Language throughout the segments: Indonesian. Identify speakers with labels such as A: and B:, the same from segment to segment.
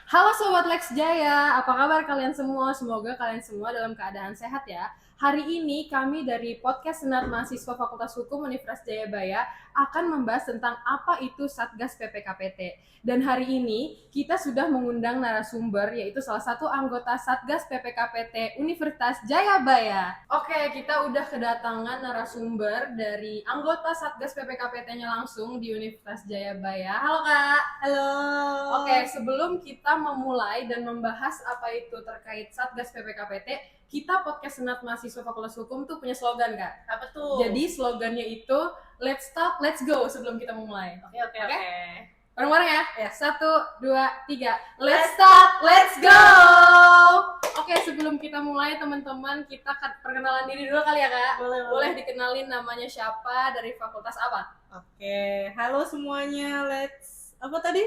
A: Halo Sobat Lex Jaya, apa kabar kalian semua? Semoga kalian semua dalam keadaan sehat ya. Hari ini kami dari Podcast Senat Mahasiswa Fakultas Hukum Universitas Jayabaya akan membahas tentang apa itu Satgas PPKPT. Dan hari ini kita sudah mengundang narasumber yaitu salah satu anggota Satgas PPKPT Universitas Jayabaya. Oke, kita udah kedatangan narasumber dari anggota Satgas PPKPT-nya langsung di Universitas Jayabaya. Halo Kak.
B: Halo.
A: Oke, sebelum kita memulai dan membahas apa itu terkait Satgas PPKPT, kita podcast Senat Mahasiswa Fakultas Hukum tuh punya slogan, Kak.
B: Apa tuh?
A: Jadi slogannya itu Let's Talk, Let's Go sebelum kita memulai.
B: Oke.
A: Bareng-bareng ya?
B: Ya.
A: 1, 2, 3. Let's Talk, Let's Go! Oke, sebelum kita mulai teman-teman, kita perkenalan diri dulu kali ya, Kak. Boleh dikenalin namanya siapa, dari fakultas apa?
B: Oke, halo semuanya. Apa tadi?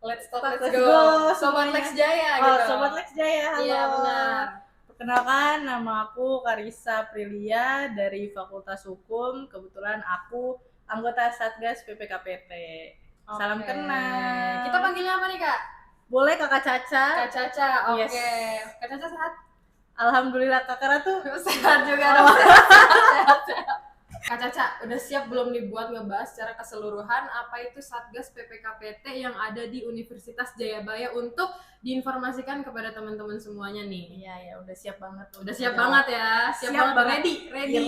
A: Let's Talk,
B: Let's
A: Let's
B: Go,
A: Go. Sobat
B: semuanya.
A: Lex Jaya
B: Oh,
A: gitu.
B: Sobat Lex Jaya, halo.
A: Iya, benar.
B: Perkenalkan, nama aku Karissa Prilia dari Fakultas Hukum. Kebetulan aku anggota Satgas PPKPT. Salam
A: Oke.
B: kenal.
A: Kita panggilnya apa nih, Kak?
B: Boleh Kakak Caca?
A: Kak Caca. Oke.
B: Yes.
A: Kak Caca sehat?
B: Alhamdulillah, Kakak Ratu
A: Sehat juga dong. Sehat. Kak Caca, udah siap belum nih buat ngebahas secara keseluruhan apa itu Satgas PPKPT yang ada di Universitas Jayabaya untuk diinformasikan kepada teman-teman semuanya nih?
B: Iya, udah siap banget.
A: Udah siap banget ya?
B: Siap
A: banget.
B: banget.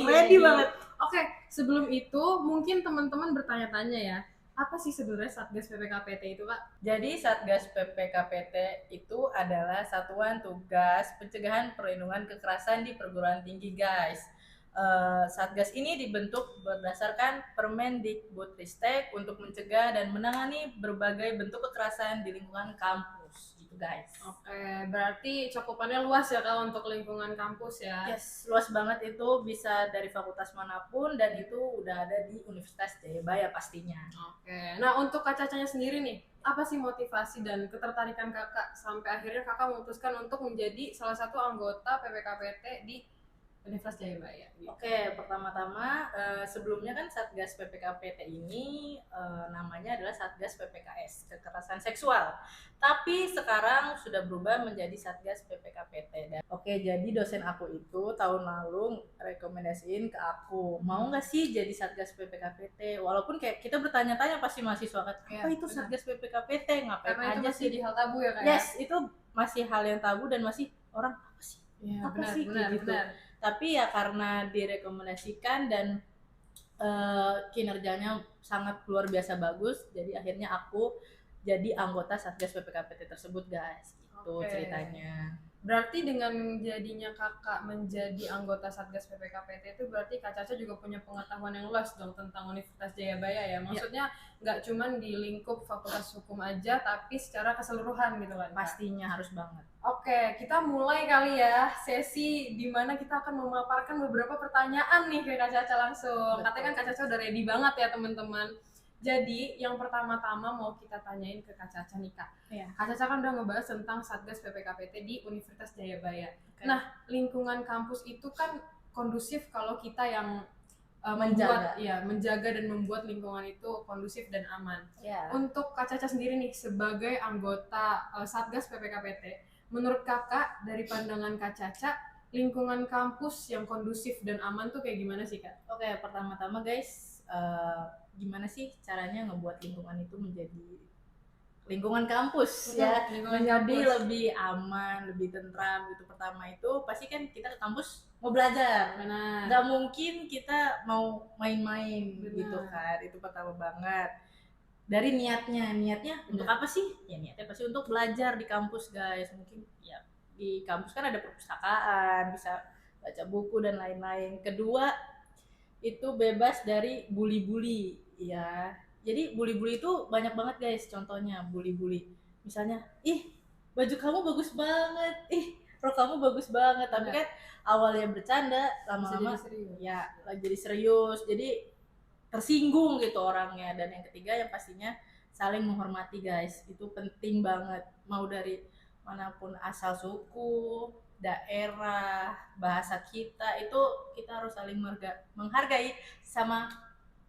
B: Ready banget.
A: Oke, sebelum itu mungkin teman-teman bertanya-tanya ya, apa sih sebenarnya Satgas PPKPT itu, Kak?
B: Jadi Satgas PPKPT itu adalah Satuan Tugas Pencegahan Perlindungan Kekerasan di Perguruan Tinggi, guys. Satgas ini dibentuk berdasarkan Permendikbudristek untuk mencegah dan menangani berbagai bentuk kekerasan di lingkungan kampus, gitu guys.
A: Oke, berarti cakupannya luas ya Kak untuk lingkungan kampus ya?
B: Yes, luas banget, itu bisa dari fakultas manapun dan itu udah ada di Universitas Jayabaya pastinya.
A: Oke, nah untuk Kak Cacanya sendiri nih, apa sih motivasi dan ketertarikan kakak sampai akhirnya kakak memutuskan untuk menjadi salah satu anggota PPKPT di Universitas Jayabaya?
B: Oke, pertama-tama sebelumnya kan Satgas PPKPT ini namanya adalah Satgas PPKS, kekerasan seksual. Tapi sekarang sudah berubah menjadi Satgas PPKPT. Oke, jadi dosen aku itu tahun lalu rekomendasiin ke aku, mau nggak sih jadi Satgas PPKPT? Walaupun kayak kita bertanya-tanya pasti mahasiswa kan, apa itu Satgas PPKPT? Ngapain
A: Karena
B: aja
A: itu masih
B: sih?
A: di hal tabu ya Kak?
B: Yes, itu masih hal yang tabu dan masih orang apa sih?
A: Ya,
B: Apa sih gitu. Tapi ya karena direkomendasikan dan kinerjanya sangat luar biasa bagus, jadi akhirnya aku jadi anggota Satgas PPKPT tersebut, guys. Itu ceritanya.
A: Berarti dengan jadinya kakak menjadi anggota Satgas PPKPT itu berarti Kak Caca juga punya pengetahuan yang luas dong tentang Universitas Jayabaya ya? Maksudnya nggak cuma di lingkup Fakultas Hukum aja, tapi secara keseluruhan gitu kan?
B: Pastinya harus banget.
A: Oke, kita mulai kali ya sesi di mana kita akan memaparkan beberapa pertanyaan nih ke Kak Caca langsung. Katanya kan Kak Caca udah ready banget ya teman-teman. Jadi yang pertama-tama mau kita tanyain ke Kak Caca nih Kak.
B: Iya.
A: Kak Caca kan udah ngebahas tentang Satgas PPKPT di Universitas Jayabaya. Okay. Nah, lingkungan kampus itu kan kondusif kalau kita yang menjaga dan membuat lingkungan itu kondusif dan aman.
B: Yeah.
A: Untuk Kak Caca sendiri nih sebagai anggota Satgas PPKPT, menurut kakak dari pandangan Kak Caca, lingkungan kampus yang kondusif dan aman tuh kayak gimana sih Kak?
B: Oke, pertama-tama guys, gimana sih caranya ngebuat lingkungan itu menjadi lingkungan kampus ya, menjadi lebih aman, lebih tentram gitu. Pertama itu pasti kan kita ke kampus mau belajar, nggak mungkin kita mau main-main gitu kan. Itu pertama banget. Dari niatnya untuk apa sih? Ya niatnya pasti untuk belajar di kampus, guys. Mungkin ya di kampus kan ada perpustakaan, bisa baca buku dan lain-lain. Kedua, itu bebas dari bully-bully ya. Jadi bully-bully itu banyak banget, guys. Contohnya bully-bully. Misalnya, ih, baju kamu bagus banget. Ih, rok kamu bagus banget. Tapi kan awalnya bercanda, lama-lama ya jadi serius. Jadi tersinggung gitu orangnya. Dan yang ketiga yang pastinya saling menghormati, guys. Itu penting banget. Mau dari manapun asal suku, daerah, bahasa kita, itu kita harus saling menghargai sama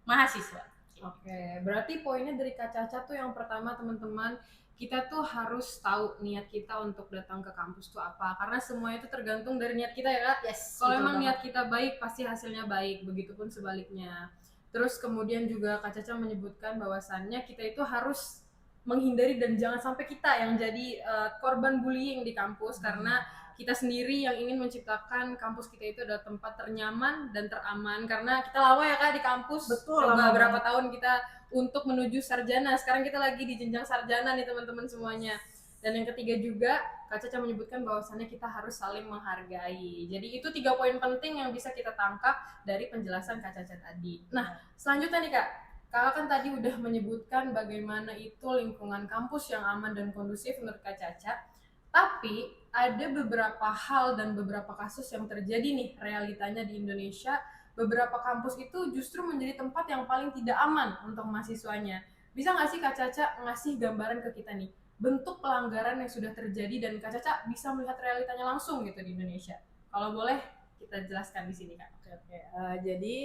B: mahasiswa.
A: Oke, berarti poinnya dari Kak Caca tuh yang pertama teman-teman, kita tuh harus tahu niat kita untuk datang ke kampus tuh apa, karena semua itu tergantung dari niat kita ya Kak.
B: Yes,
A: Kalau
B: betul
A: emang
B: banget.
A: niat kita baik pasti hasilnya baik, begitupun sebaliknya. Terus kemudian juga Kak Caca menyebutkan bahwasannya kita itu harus menghindari dan jangan sampai kita yang jadi korban bullying di kampus, karena kita sendiri yang ingin menciptakan kampus kita itu adalah tempat ternyaman dan teraman, karena kita lama ya Kak di kampus.
B: Betul,
A: Coba
B: lama
A: berapa
B: banget.
A: tahun kita untuk menuju sarjana. Sekarang kita lagi di jenjang sarjana nih teman-teman semuanya. Dan yang ketiga juga, Kak Caca menyebutkan bahwasannya kita harus saling menghargai. Jadi itu 3 poin penting yang bisa kita tangkap dari penjelasan Kak Caca tadi. Nah, selanjutnya nih Kak, Kakak kan tadi udah menyebutkan bagaimana itu lingkungan kampus yang aman dan kondusif menurut Kak Caca. Tapi ada beberapa hal dan beberapa kasus yang terjadi nih realitanya di Indonesia. Beberapa kampus itu justru menjadi tempat yang paling tidak aman untuk mahasiswanya. Bisa nggak sih Kak Caca ngasih gambaran ke kita nih, bentuk pelanggaran yang sudah terjadi dan Kak Caca bisa melihat realitanya langsung gitu di Indonesia? Kalau boleh kita jelaskan di sini Kak.
B: Oke. Jadi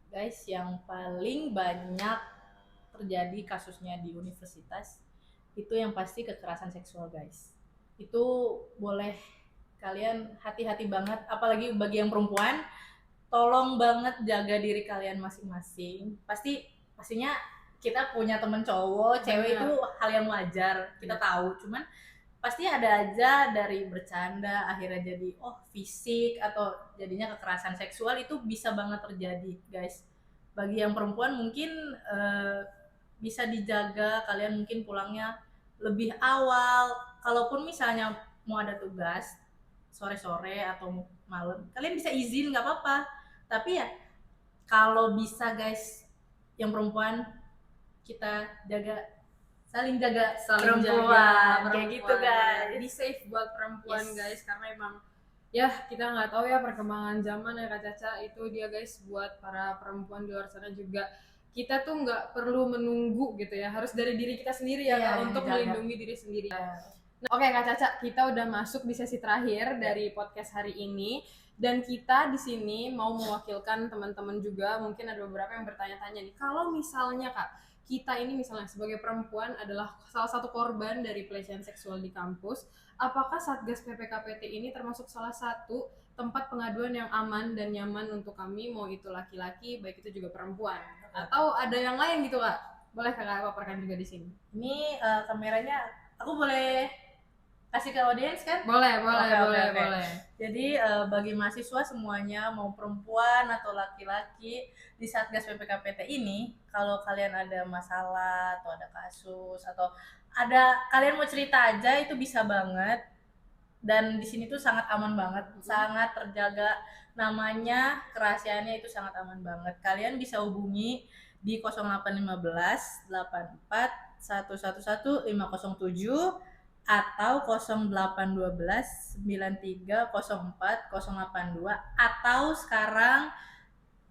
B: guys, yang paling banyak terjadi kasusnya di universitas itu yang pasti kekerasan seksual guys. Itu boleh kalian hati-hati banget, apalagi bagi yang perempuan, tolong banget jaga diri kalian masing-masing. Pastinya kita punya temen cowok, cewek itu hal yang wajar, kita tahu. Cuman pasti ada aja dari bercanda akhirnya jadi fisik atau jadinya kekerasan seksual, itu bisa banget terjadi guys. Bagi yang perempuan mungkin bisa dijaga, kalian mungkin pulangnya lebih awal, kalaupun misalnya mau ada tugas sore-sore atau malam, kalian bisa izin nggak apa-apa. Tapi ya kalau bisa guys, yang perempuan kita saling jaga perempuan, kayak gitu guys.
A: Be safe buat perempuan
B: Yes.
A: guys, karena emang ya kita nggak tahu ya perkembangan zaman ya Kak Caca. Itu dia guys, buat para perempuan di luar sana juga, kita tuh nggak perlu menunggu gitu ya, harus dari diri kita sendiri ya
B: Iya,
A: Kak,
B: yang
A: untuk
B: dijaga.
A: melindungi diri sendiri. Nah, oke Kak Caca, kita udah masuk di sesi terakhir dari podcast hari ini, dan kita di sini mau mewakilkan teman-teman juga. Mungkin ada beberapa yang bertanya-tanya nih, kalau misalnya Kak, kita ini misalnya sebagai perempuan adalah salah satu korban dari pelecehan seksual di kampus, apakah Satgas PPKPT ini termasuk salah satu tempat pengaduan yang aman dan nyaman untuk kami, mau itu laki-laki, baik itu juga perempuan? Atau ada yang lain gitu Kak? Boleh Kakak paparkan juga di sini.
B: Ini kameranya aku boleh kasih ke audiens kan?
A: Boleh.
B: Oke. Jadi bagi mahasiswa semuanya, mau perempuan atau laki-laki, di Satgas PPKPT ini, kalau kalian ada masalah atau ada kasus atau kalian mau cerita aja, itu bisa banget. Dan di sini tuh sangat aman banget, sangat terjaga, namanya kerahasiaannya itu sangat aman banget. Kalian bisa hubungi di 0815 84 111 507 atau 0812 93 04 082, atau sekarang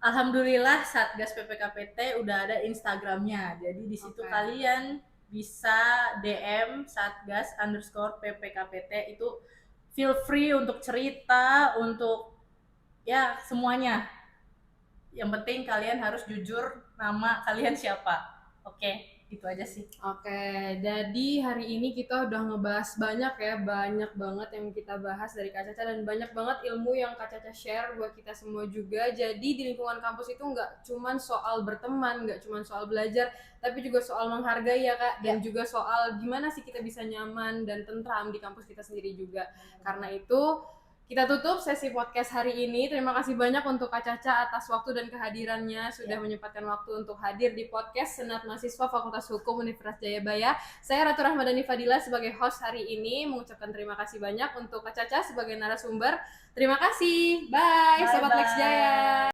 B: alhamdulillah Satgas PPKPT udah ada Instagramnya. Jadi di situ kalian bisa DM Satgas_PPKPT, itu feel free untuk cerita, untuk ya semuanya. Yang penting kalian harus jujur nama kalian siapa. Oke, itu aja sih.
A: Oke, jadi hari ini kita udah ngebahas banyak banget yang kita bahas dari Kak Caca, dan banyak banget ilmu yang Kak Caca share buat kita semua juga. Jadi di lingkungan kampus itu nggak cuman soal berteman, nggak cuman soal belajar, tapi juga soal menghargai ya Kak, dan juga soal gimana sih kita bisa nyaman dan tentram di kampus kita sendiri juga. Karena itu kita tutup sesi podcast hari ini. Terima kasih banyak untuk Kak Caca atas waktu dan kehadirannya, sudah menyempatkan waktu untuk hadir di podcast Senat Mahasiswa Fakultas Hukum Universitas Jayabaya. Saya Ratu Rahmadani Fadila sebagai host hari ini mengucapkan terima kasih banyak untuk Kak Caca sebagai narasumber. Terima kasih. Bye Sobat Lex Jaya.